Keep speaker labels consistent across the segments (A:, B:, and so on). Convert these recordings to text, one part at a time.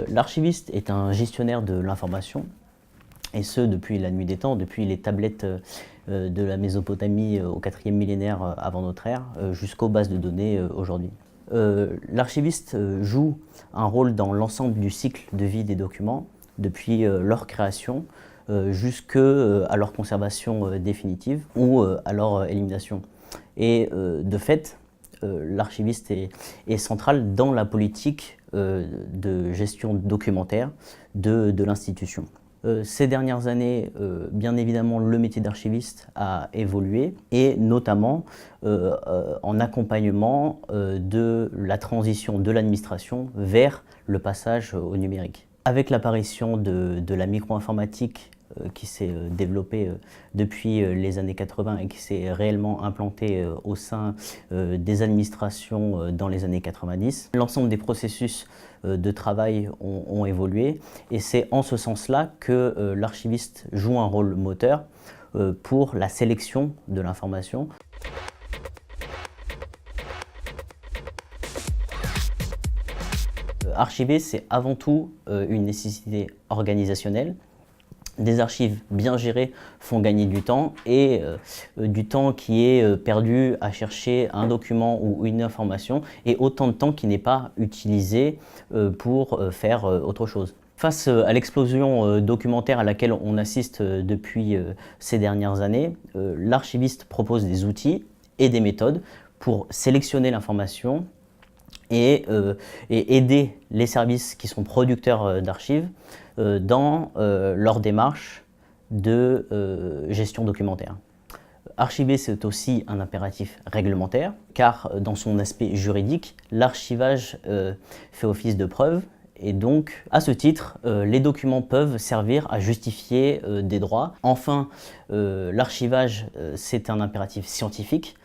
A: L'archiviste est un gestionnaire de l'information, et ce depuis la nuit des temps, depuis les tablettes de la Mésopotamie au 4e millénaire avant notre ère, jusqu'aux bases de données aujourd'hui. L'archiviste joue un rôle dans l'ensemble du cycle de vie des documents, depuis leur création jusqu'à leur conservation définitive ou à leur élimination. Et de fait, l'archiviste est central dans la politique de gestion documentaire de l'institution. Ces dernières années, bien évidemment, le métier d'archiviste a évolué, et notamment en accompagnement de la transition de l'administration vers le passage au numérique. Avec l'apparition de la micro-informatique qui s'est développée depuis les années 80 et qui s'est réellement implantée au sein des administrations dans les années 90, l'ensemble des processus de travail ont évolué, et c'est en ce sens-là que l'archiviste joue un rôle moteur pour la sélection de l'information. Archiver, c'est avant tout une nécessité organisationnelle. Des archives bien gérées font gagner du temps, et du temps qui est perdu à chercher un document ou une information, et autant de temps qui n'est pas utilisé pour faire autre chose. Face à l'explosion documentaire à laquelle on assiste depuis ces dernières années, l'archiviste propose des outils et des méthodes pour sélectionner l'information et aider les services qui sont producteurs d'archives dans leur démarche de gestion documentaire. Archiver, c'est aussi un impératif réglementaire, car dans son aspect juridique, l'archivage fait office de preuve, et donc, à ce titre, les documents peuvent servir à justifier des droits. Enfin, l'archivage, c'est un impératif scientifique,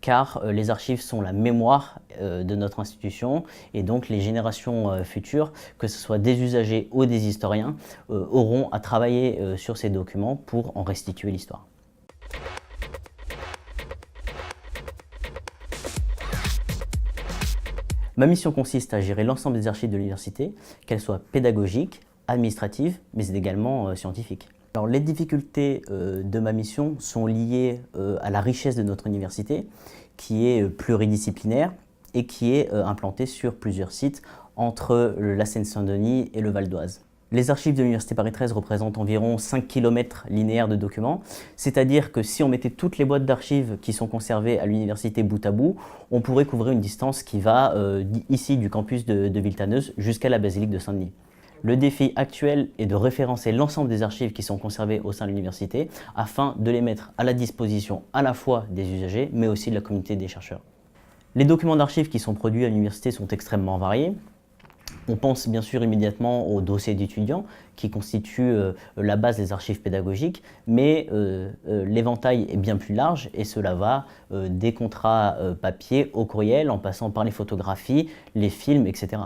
A: car les archives sont la mémoire de notre institution, et donc les générations futures, que ce soit des usagers ou des historiens, auront à travailler sur ces documents pour en restituer l'histoire. Ma mission consiste à gérer l'ensemble des archives de l'université, qu'elles soient pédagogiques, administratives, mais également scientifiques. Alors, les difficultés de ma mission sont liées à la richesse de notre université, qui est pluridisciplinaire et qui est implantée sur plusieurs sites entre la Seine-Saint-Denis et le Val d'Oise. Les archives de l'Université Paris 13 représentent environ 5 km linéaires de documents, c'est-à-dire que si on mettait toutes les boîtes d'archives qui sont conservées à l'université bout à bout, on pourrait couvrir une distance qui va ici du campus de Villetaneuse jusqu'à la basilique de Saint-Denis. Le défi actuel est de référencer l'ensemble des archives qui sont conservées au sein de l'université afin de les mettre à la disposition à la fois des usagers mais aussi de la communauté des chercheurs. Les documents d'archives qui sont produits à l'université sont extrêmement variés. On pense bien sûr immédiatement aux dossiers d'étudiants qui constituent la base des archives pédagogiques, mais l'éventail est bien plus large, et cela va des contrats papier au courriel en passant par les photographies, les films, etc.